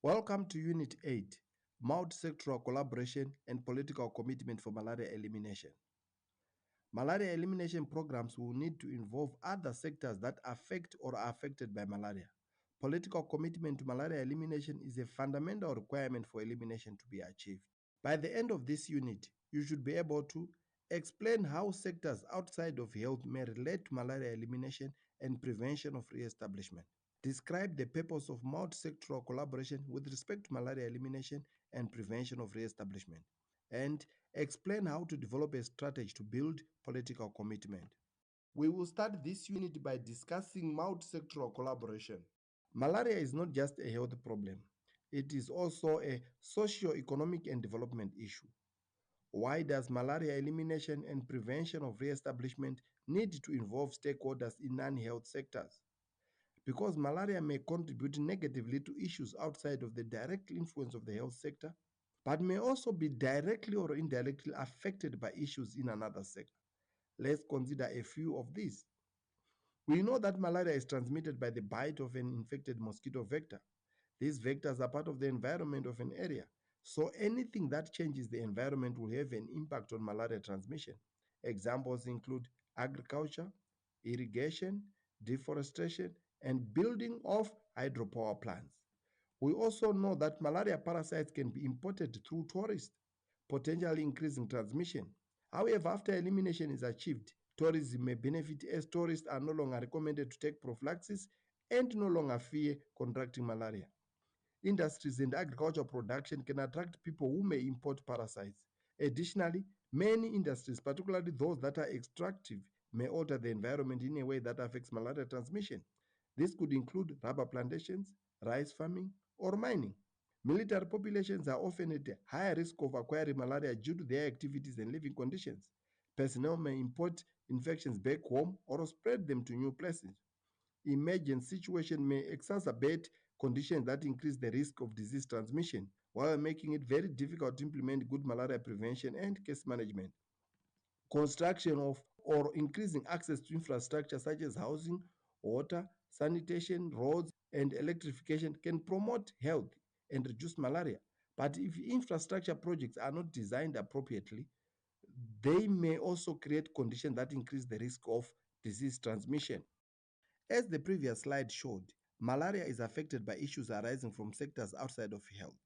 Welcome to Unit 8, Multisectoral Collaboration and Political Commitment for Malaria Elimination. Malaria elimination programs will need to involve other sectors that affect or are affected by malaria. Political commitment to malaria elimination is a fundamental requirement for elimination to be achieved. By the end of this unit, you should be able to explain how sectors outside of health may relate to malaria elimination and prevention of re-establishment. Describe the purpose of multisectoral collaboration with respect to malaria elimination and prevention of re-establishment, and explain how to develop a strategy to build political commitment. We will start this unit by discussing multisectoral collaboration. Malaria is not just a health problem, it is also a socio-economic and development issue. Why does malaria elimination and prevention of re-establishment need to involve stakeholders in non-health sectors? Because malaria may contribute negatively to issues outside of the direct influence of the health sector, but may also be directly or indirectly affected by issues in another sector. Let's consider a few of these. We know that malaria is transmitted by the bite of an infected mosquito vector. These vectors are part of the environment of an area, so anything that changes the environment will have an impact on malaria transmission. Examples include agriculture, irrigation, deforestation, and building of hydropower plants. We also know that malaria parasites can be imported through tourists, potentially increasing transmission. However, after elimination is achieved, tourism may benefit as tourists are no longer recommended to take prophylaxis and no longer fear contracting malaria. Industries and agricultural production can attract people who may import parasites. Additionally, many industries, particularly those that are extractive, may alter the environment in a way that affects malaria transmission. This could include rubber plantations, rice farming, or mining. Military populations are often at a higher risk of acquiring malaria due to their activities and living conditions. Personnel may import infections back home or spread them to new places. Emergent situations may exacerbate conditions that increase the risk of disease transmission, while making it very difficult to implement good malaria prevention and case management. Construction of or increasing access to infrastructure such as housing, water, sanitation, roads, and electrification can promote health and reduce malaria. But if infrastructure projects are not designed appropriately, they may also create conditions that increase the risk of disease transmission. As the previous slide showed, malaria is affected by issues arising from sectors outside of health.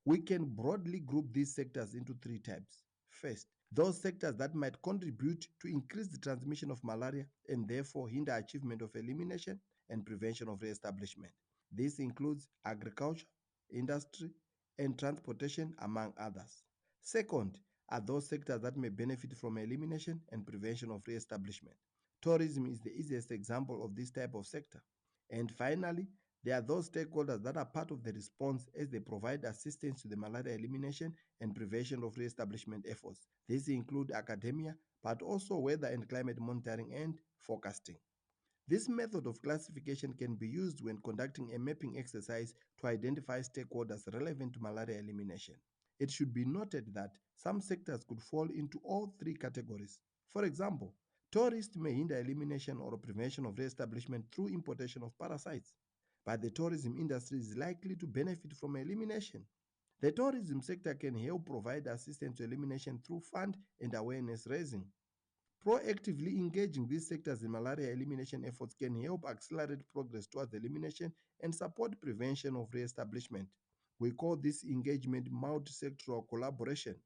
We can broadly group these sectors into three types. First, those sectors that might contribute to increase the transmission of malaria and therefore hinder achievement of elimination and prevention of re-establishment. This includes agriculture, industry, and transportation, among others. Second, are those sectors that may benefit from elimination and prevention of re-establishment. Tourism is the easiest example of this type of sector. And finally, there are those stakeholders that are part of the response as they provide assistance to the malaria elimination and prevention of re-establishment efforts. These include academia, but also weather and climate monitoring and forecasting. This method of classification can be used when conducting a mapping exercise to identify stakeholders relevant to malaria elimination. It should be noted that some sectors could fall into all three categories. For example, tourists may hinder elimination or prevention of re-establishment through importation of parasites, but the tourism industry is likely to benefit from elimination. The tourism sector can help provide assistance to elimination through fund and awareness raising. Proactively engaging these sectors in malaria elimination efforts can help accelerate progress towards elimination and support prevention of re-establishment. We call this engagement multisectoral collaboration.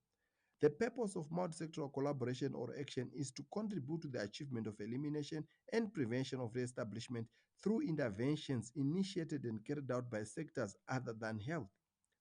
The purpose of multisectoral collaboration or action is to contribute to the achievement of elimination and prevention of re-establishment through interventions initiated and carried out by sectors other than health.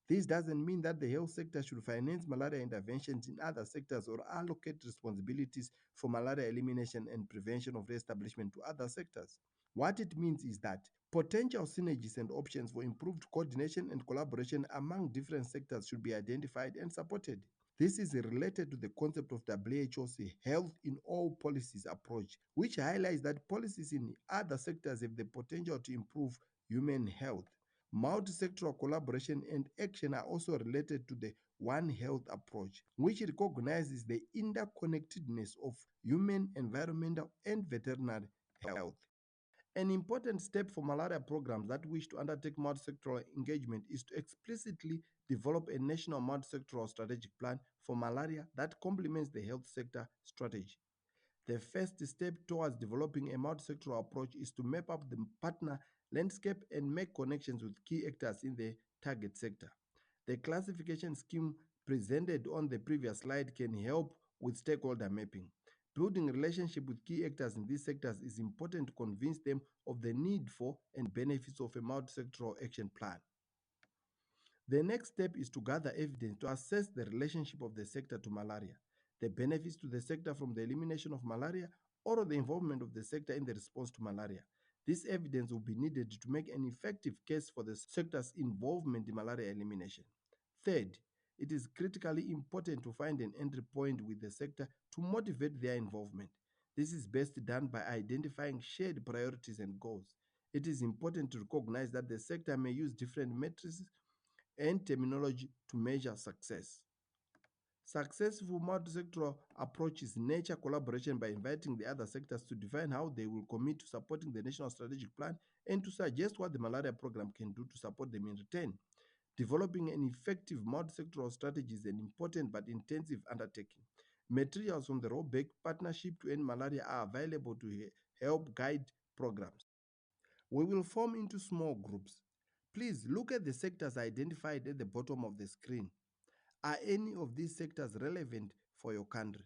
This doesn't mean that the health sector should finance malaria interventions in other sectors or allocate responsibilities for malaria elimination and prevention of re-establishment to other sectors. What it means is that potential synergies and options for improved coordination and collaboration among different sectors should be identified and supported. This is related to the concept of WHO's health in all policies approach, which highlights that policies in other sectors have the potential to improve human health. Multisectoral collaboration and action are also related to the One Health approach, which recognizes the interconnectedness of human, environmental, and veterinary health. An important step for malaria programs that wish to undertake multisectoral engagement is to explicitly develop a national multisectoral strategic plan for malaria that complements the health sector strategy. The first step towards developing a multisectoral approach is to map up the partner landscape and make connections with key actors in the target sector. The classification scheme presented on the previous slide can help with stakeholder mapping. Building relationship with key actors in these sectors is important to convince them of the need for and benefits of a multisectoral action plan. The next step is to gather evidence to assess the relationship of the sector to malaria, the benefits to the sector from the elimination of malaria, or the involvement of the sector in the response to malaria. This evidence will be needed to make an effective case for the sector's involvement in malaria elimination. Third, it is critically important to find an entry point with the sector to motivate their involvement. This is best done by identifying shared priorities and goals. It is important to recognize that the sector may use different metrics and terminology to measure success. Successful multisectoral approaches nurture collaboration by inviting the other sectors to define how they will commit to supporting the national strategic plan and to suggest what the malaria program can do to support them in return. Developing an effective multisectoral strategy is an important but intensive undertaking. Materials from the Robeck Partnership to End Malaria are available to help guide programs. We will form into small groups. Please look at the sectors identified at the bottom of the screen. Are any of these sectors relevant for your country?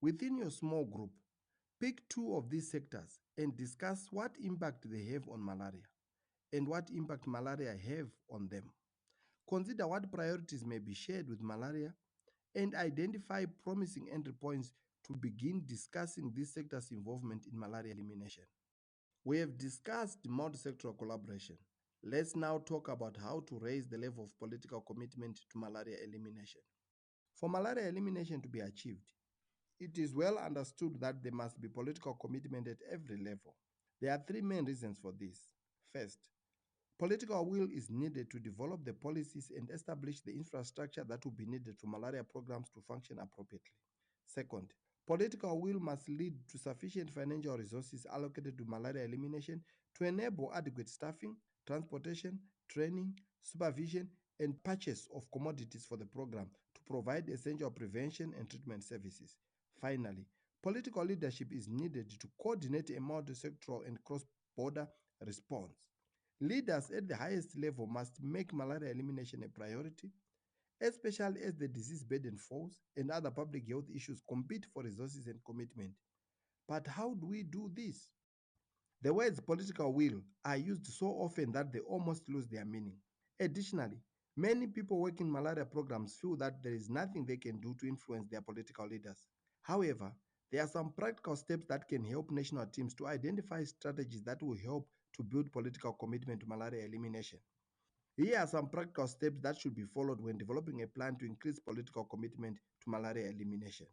Within your small group, pick two of these sectors and discuss what impact they have on malaria and what impact malaria have on them. Consider what priorities may be shared with malaria and identify promising entry points to begin discussing this sector's involvement in malaria elimination. We have discussed multisectoral collaboration. Let's now talk about how to raise the level of political commitment to malaria elimination. For malaria elimination to be achieved, it is well understood that there must be political commitment at every level. There are three main reasons for this. First, political will is needed to develop the policies and establish the infrastructure that will be needed for malaria programs to function appropriately. Second, political will must lead to sufficient financial resources allocated to malaria elimination to enable adequate staffing, transportation, training, supervision, and purchase of commodities for the program to provide essential prevention and treatment services. Finally, political leadership is needed to coordinate a multi-sectoral and cross-border response. Leaders at the highest level must make malaria elimination a priority, especially as the disease burden falls and other public health issues compete for resources and commitment. But how do we do this? The words political will are used so often that they almost lose their meaning. Additionally, many people working in malaria programs feel that there is nothing they can do to influence their political leaders. However, there are some practical steps that can help national teams to identify strategies that will help to build political commitment to malaria elimination. Here are some practical steps that should be followed when developing a plan to increase political commitment to malaria elimination.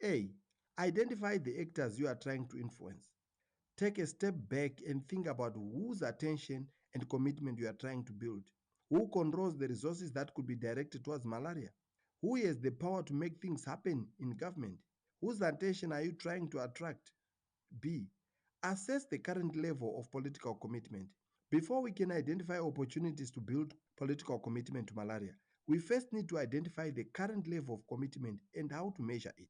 A. Identify the actors you are trying to influence. Take a step back and think about whose attention and commitment you are trying to build. Who controls the resources that could be directed towards malaria? Who has the power to make things happen in government? Whose attention are you trying to attract? B. Assess the current level of political commitment. Before we can identify opportunities to build political commitment to malaria, we first need to identify the current level of commitment and how to measure it.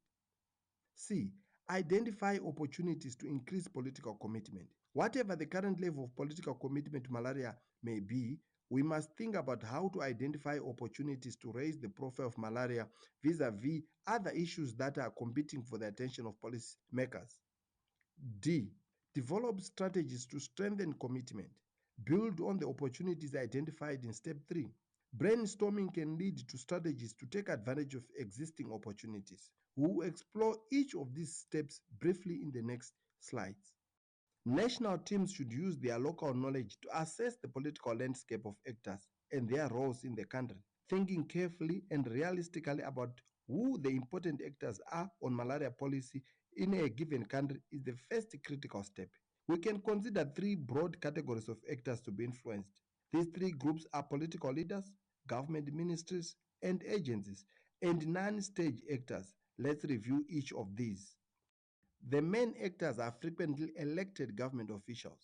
C. Identify opportunities to increase political commitment. Whatever the current level of political commitment to malaria may be, we must think about how to identify opportunities to raise the profile of malaria vis-a-vis other issues that are competing for the attention of policymakers. D. Develop strategies to strengthen commitment. Build on the opportunities identified in step 3. Brainstorming can lead to strategies to take advantage of existing opportunities. We will explore each of these steps briefly in the next slides. National teams should use their local knowledge to assess the political landscape of actors and their roles in the country, thinking carefully and realistically about who the important actors are on malaria policy in a given country is the first critical step. We can consider three broad categories of actors to be influenced. These three groups are political leaders, government ministries, and agencies, and non-state actors. Let's review each of these. The main actors are frequently elected government officials,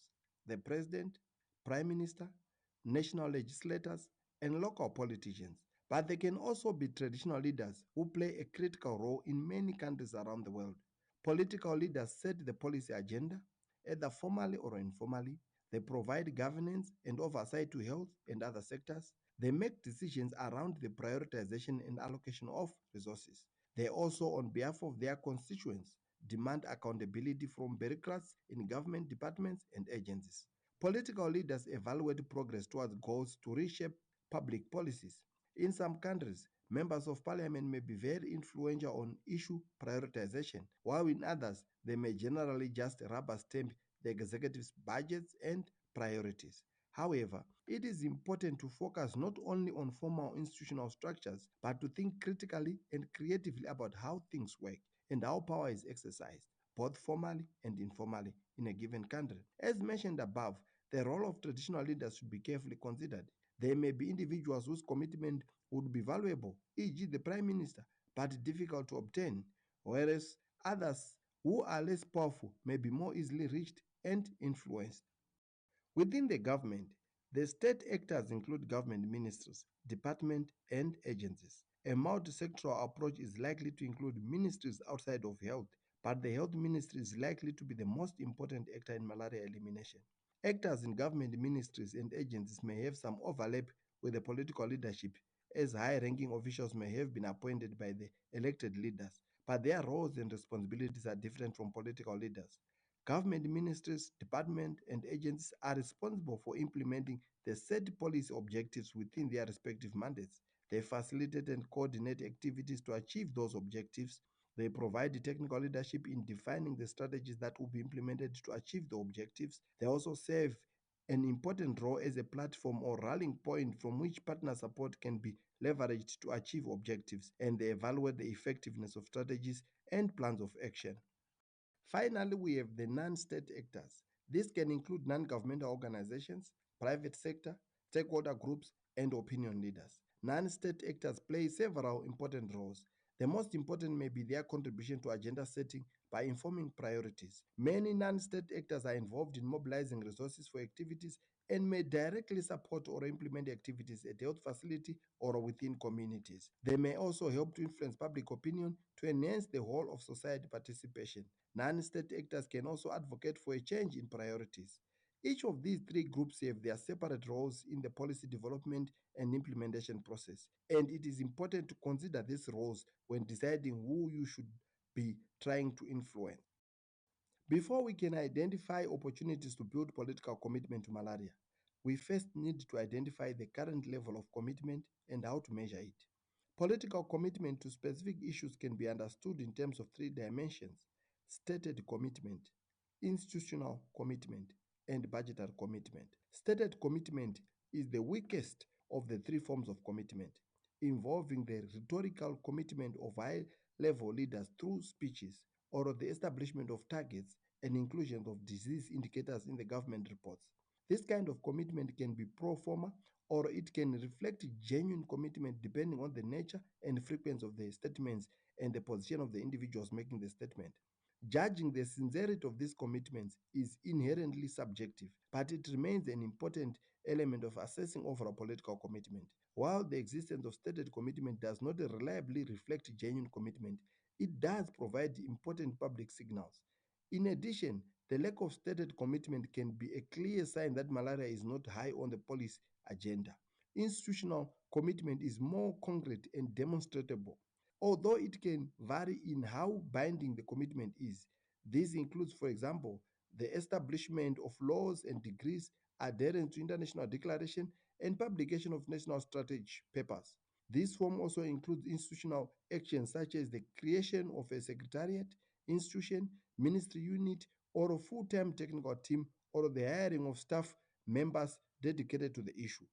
the president, prime minister, national legislators, and local politicians. But they can also be traditional leaders who play a critical role in many countries around the world. Political leaders set the policy agenda, either formally or informally. They provide governance and oversight to health and other sectors. They make decisions around the prioritization and allocation of resources. They also, on behalf of their constituents, demand accountability from bureaucrats in government departments and agencies. Political leaders evaluate progress towards goals to reshape public policies. In some countries, members of parliament may be very influential on issue prioritization, while in others, they may generally just rubber stamp the executive's budgets and priorities. However, it is important to focus not only on formal institutional structures, but to think critically and creatively about how things work and how power is exercised, both formally and informally, in a given country. As mentioned above, the role of traditional leaders should be carefully considered. There may be individuals whose commitment would be valuable, e.g., the Prime Minister, but difficult to obtain, whereas others who are less powerful may be more easily reached and influenced. Within the government, the state actors include government ministries, departments, and agencies. A multisectoral approach is likely to include ministries outside of health, but the health ministry is likely to be the most important actor in malaria elimination. Actors in government ministries and agencies may have some overlap with the political leadership, as high ranking officials may have been appointed by the elected leaders, but their roles and responsibilities are different from political leaders. Government ministries, departments, and agencies are responsible for implementing the set policy objectives within their respective mandates. They facilitate and coordinate activities to achieve those objectives. They provide technical leadership in defining the strategies that will be implemented to achieve the objectives. They also serve an important role as a platform or rallying point from which partner support can be leveraged to achieve objectives, and they evaluate the effectiveness of strategies and plans of action. Finally, we have the non-state actors. This can include non-governmental organizations, private sector, stakeholder groups, and opinion leaders. Non-state actors play several important roles. The most important may be their contribution to agenda setting by informing priorities. Many non-state actors are involved in mobilizing resources for activities and may directly support or implement activities at health facility or within communities. They may also help to influence public opinion to enhance the whole of society participation. Non-state actors can also advocate for a change in priorities. Each of these three groups have their separate roles in the policy development and implementation process, and it is important to consider these roles when deciding who you should be trying to influence. Before we can identify opportunities to build political commitment to malaria, we first need to identify the current level of commitment and how to measure it. Political commitment to specific issues can be understood in terms of three dimensions: stated commitment, institutional commitment, and budgetary commitment. Stated commitment is the weakest of the three forms of commitment, involving the rhetorical commitment of high level leaders through speeches or the establishment of targets and inclusion of disease indicators in the government reports. This kind of commitment can be pro forma or it can reflect genuine commitment depending on the nature and frequency of the statements and the position of the individuals making the statement. Judging the sincerity of these commitments is inherently subjective, but it remains an important element of assessing overall political commitment. While the existence of stated commitment does not reliably reflect genuine commitment, it does provide important public signals. In addition, the lack of stated commitment can be a clear sign that malaria is not high on the policy agenda. Institutional commitment is more concrete and demonstrable, although it can vary in how binding the commitment is. This includes, for example, the establishment of laws and decrees, adherence to international declaration, and publication of national strategy papers. This form also includes institutional actions such as the creation of a secretariat, institution, ministry unit, or a full-time technical team, or the hiring of staff members dedicated to the issue.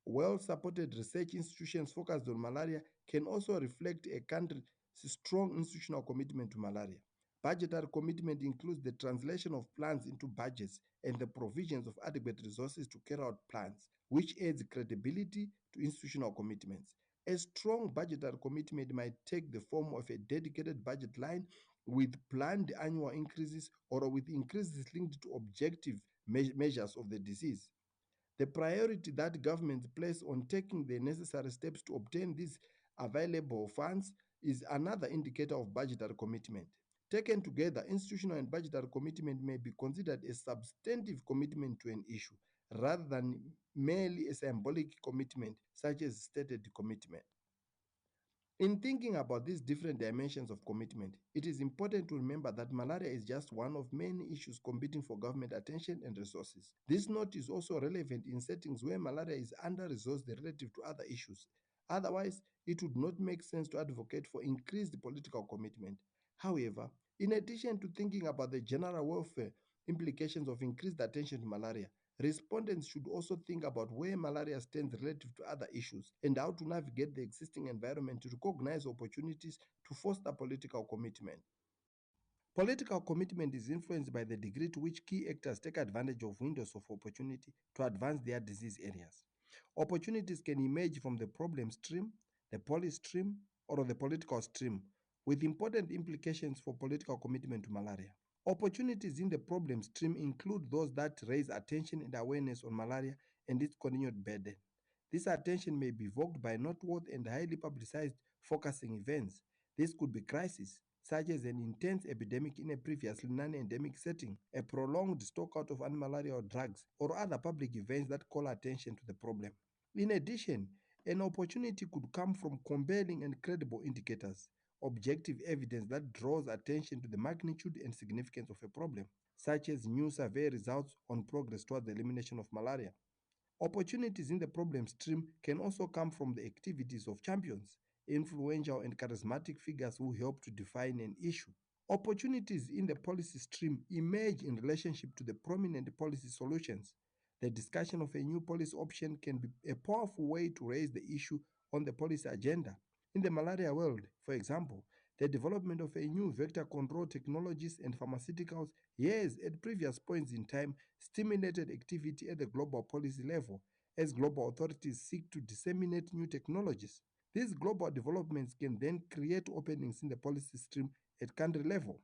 Well-supported research institutions focused on malaria can also reflect a country's strong institutional commitment to malaria. Budgetary commitment includes the translation of plans into budgets and the provisions of adequate resources to carry out plans, which adds credibility to institutional commitments. A strong budgetary commitment might take the form of a dedicated budget line with planned annual increases or with increases linked to objective measures of the disease. The priority that governments place on taking the necessary steps to obtain these available funds is another indicator of budgetary commitment. Taken together, institutional and budgetary commitment may be considered a substantive commitment to an issue rather than merely a symbolic commitment, such as stated commitment. In thinking about these different dimensions of commitment, it is important to remember that malaria is just one of many issues competing for government attention and resources. This note is also relevant in settings where malaria is under resourced relative to other issues. Otherwise, it would not make sense to advocate for increased political commitment. However, in addition to thinking about the general welfare implications of increased attention to malaria, respondents should also think about where malaria stands relative to other issues and how to navigate the existing environment to recognize opportunities to foster political commitment. Political commitment is influenced by the degree to which key actors take advantage of windows of opportunity to advance their disease areas. Opportunities can emerge from the problem stream, the policy stream, or the political stream, with important implications for political commitment to malaria. Opportunities in the problem stream include those that raise attention and awareness on malaria and its continued burden. This attention may be evoked by noteworthy and highly publicized focusing events. This could be crises, such as an intense epidemic in a previously non-endemic setting, a prolonged stockout of malaria or drugs, or other public events that call attention to the problem. In addition, an opportunity could come from compelling and credible indicators, objective evidence that draws attention to the magnitude and significance of a problem, such as new survey results on progress toward the elimination of malaria. Opportunities in the problem stream can also come from the activities of champions, influential and charismatic figures who help to define an issue. Opportunities in the policy stream emerge in relationship to the prominent policy solutions. The discussion of a new policy option can be a powerful way to raise the issue on the policy agenda. In the malaria world, for example, the development of a new vector control technologies and pharmaceuticals has, at previous points in time, stimulated activity at the global policy level as global authorities seek to disseminate new technologies. These global developments can then create openings in the policy stream at country level.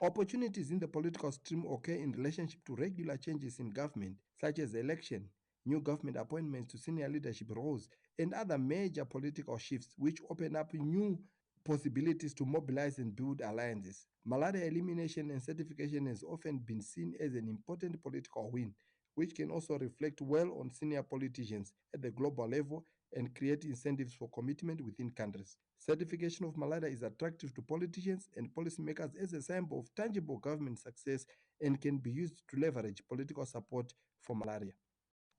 Opportunities in the political stream occur in relationship to regular changes in government, such as election, new government appointments to senior leadership roles, and other major political shifts which open up new possibilities to mobilize and build alliances. Malaria elimination and certification has often been seen as an important political win, which can also reflect well on senior politicians at the global level and create incentives for commitment within countries. Certification of malaria is attractive to politicians and policymakers as a symbol of tangible government success and can be used to leverage political support for malaria.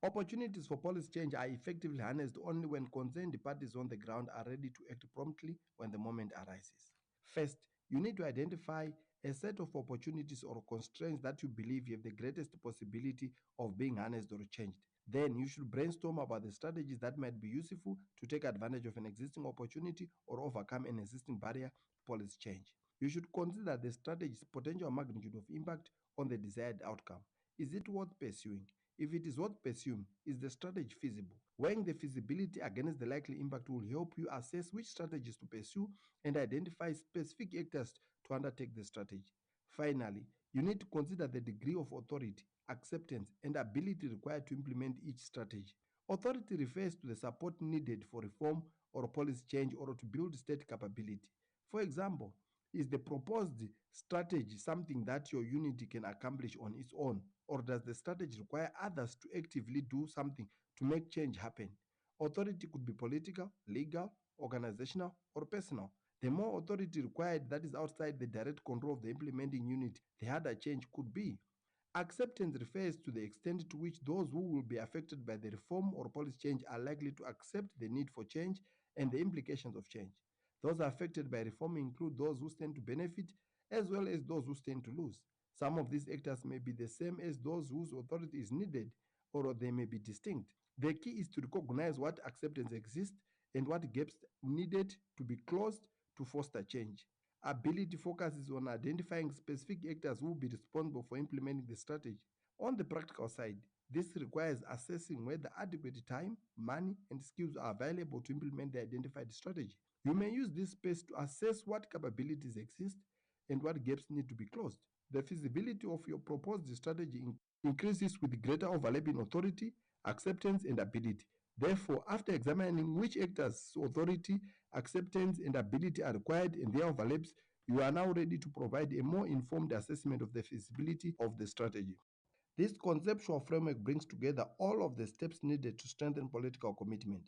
Opportunities for policy change are effectively harnessed only when concerned parties on the ground are ready to act promptly when the moment arises. First, you need to identify a set of opportunities or constraints that you believe you have the greatest possibility of being harnessed or changed. Then you should brainstorm about the strategies that might be useful to take advantage of an existing opportunity or overcome an existing barrier to policy change. You should consider the strategy's potential magnitude of impact on the desired outcome. Is it worth pursuing? If it is worth pursuing, is the strategy feasible? Weighing the feasibility against the likely impact will help you assess which strategies to pursue and identify specific actors to undertake the strategy. Finally, you need to consider the degree of authority, acceptance, and ability required to implement each strategy. Authority refers to the support needed for reform or policy change or to build state capability. For example, is the proposed strategy something that your unity can accomplish on its own, or does the strategy require others to actively do something to make change happen? Authority could be political, legal, organizational, or personal. The more authority required that is outside the direct control of the implementing unit, the harder change could be. Acceptance refers to the extent to which those who will be affected by the reform or policy change are likely to accept the need for change and the implications of change. Those affected by reform include those who stand to benefit as well as those who stand to lose. Some of these actors may be the same as those whose authority is needed, or they may be distinct. The key is to recognize what acceptance exists and what gaps needed to be closed to foster change. Ability focuses on identifying specific actors who will be responsible for implementing the strategy. On the practical side, this requires assessing whether adequate time, money, and skills are available to implement the identified strategy. You may use this space to assess what capabilities exist, and what gaps need to be closed. The feasibility of your proposed strategy increases with greater overlap in authority, acceptance, and ability. Therefore, after examining which actors' authority, acceptance, and ability are required and their overlaps, you are now ready to provide a more informed assessment of the feasibility of the strategy. This conceptual framework brings together all of the steps needed to strengthen political commitment.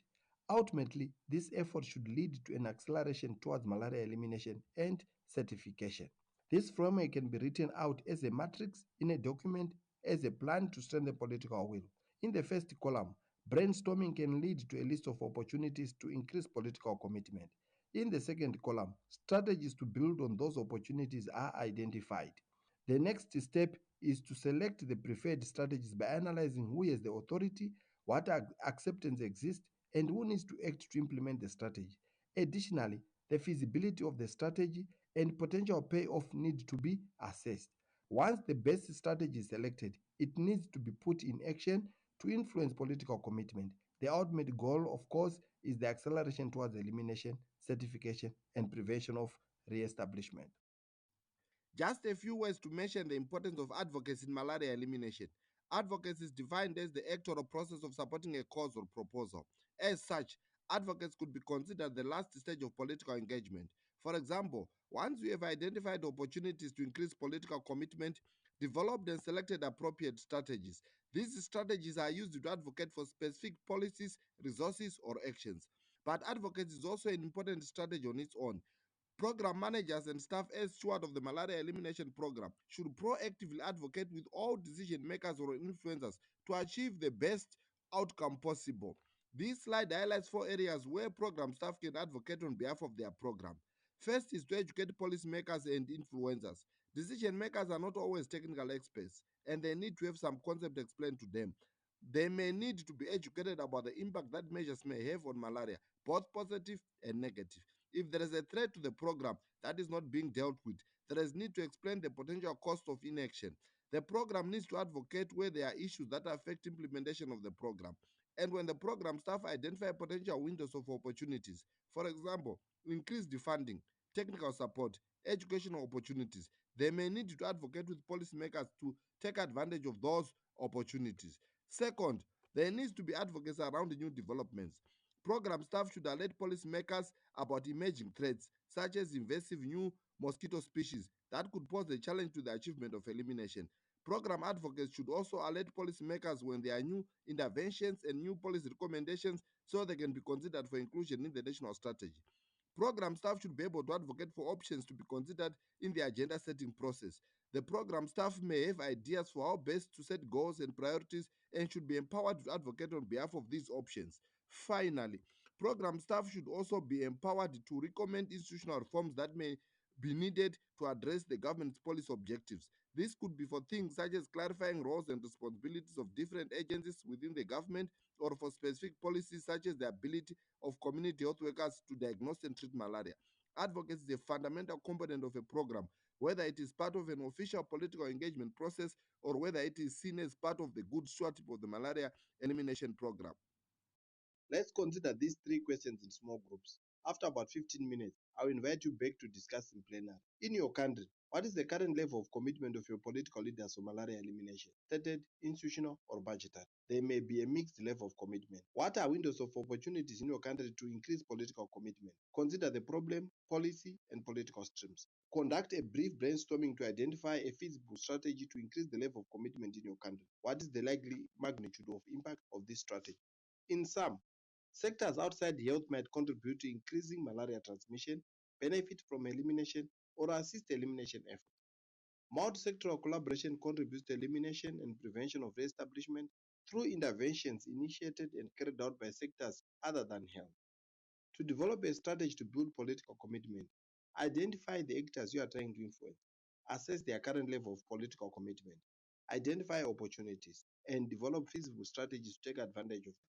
Ultimately, this effort should lead to an acceleration towards malaria elimination and certification. This framework can be written out as a matrix in a document as a plan to strengthen political will. In the first column, brainstorming can lead to a list of opportunities to increase political commitment. In the second column, strategies to build on those opportunities are identified. The next step is to select the preferred strategies by analyzing who has the authority, what acceptance exists, and who needs to act to implement the strategy. Additionally, the feasibility of the strategy and potential payoff need to be assessed. Once the best strategy is selected, it needs to be put in action to influence political commitment. The ultimate goal, of course, is the acceleration towards elimination, certification, and prevention of re-establishment. Just a few words to mention the importance of advocacy in malaria elimination. Advocacy is defined as the act or process of supporting a cause or proposal. As such, advocates could be considered the last stage of political engagement. For example, once we have identified opportunities to increase political commitment, developed and selected appropriate strategies. These strategies are used to advocate for specific policies, resources, or actions. But advocacy is also an important strategy on its own. Program managers and staff as steward of the malaria elimination program should proactively advocate with all decision makers or influencers to achieve the best outcome possible. This slide highlights four areas where program staff can advocate on behalf of their program. First is to educate policymakers and influencers. Decision makers are not always technical experts and they need to have some concept explained to them. They may need to be educated about the impact that measures may have on malaria, both positive and negative. If there is a threat to the program that is not being dealt with, there is need to explain the potential cost of inaction. The program needs to advocate where there are issues that affect implementation of the program. And when the program staff identify potential windows of opportunities, for example, increased funding, technical support, educational opportunities, they may need to advocate with policymakers to take advantage of those opportunities. Second, there needs to be advocacy around the new developments. Program staff should alert policymakers about emerging threats, such as invasive new mosquito species that could pose a challenge to the achievement of elimination. Program advocates should also alert policymakers when there are new interventions and new policy recommendations so they can be considered for inclusion in the national strategy. Program staff should be able to advocate for options to be considered in the agenda setting process. The program staff may have ideas for how best to set goals and priorities and should be empowered to advocate on behalf of these options. Finally, program staff should also be empowered to recommend institutional reforms that may be needed to address the government's policy objectives. This could be for things such as clarifying roles and responsibilities of different agencies within the government, or for specific policies such as the ability of community health workers to diagnose and treat malaria. Advocacy is a fundamental component of a program, whether it is part of an official political engagement process or whether it is seen as part of the good stewardship of the malaria elimination program. Let's consider these three questions in small groups. After about 15 minutes, I'll invite you back to discuss in plenary. In your country, what is the current level of commitment of your political leaders on malaria elimination? Stated, institutional, or budgetary? There may be a mixed level of commitment. What are windows of opportunities in your country to increase political commitment? Consider the problem, policy, and political streams. Conduct a brief brainstorming to identify a feasible strategy to increase the level of commitment in your country. What is the likely magnitude of impact of this strategy? In sum, sectors outside health might contribute to increasing malaria transmission, benefit from elimination, or assist elimination efforts. Multisectoral collaboration contributes to elimination and prevention of re-establishment through interventions initiated and carried out by sectors other than health. To develop a strategy to build political commitment, identify the actors you are trying to influence, assess their current level of political commitment, identify opportunities, and develop feasible strategies to take advantage of them.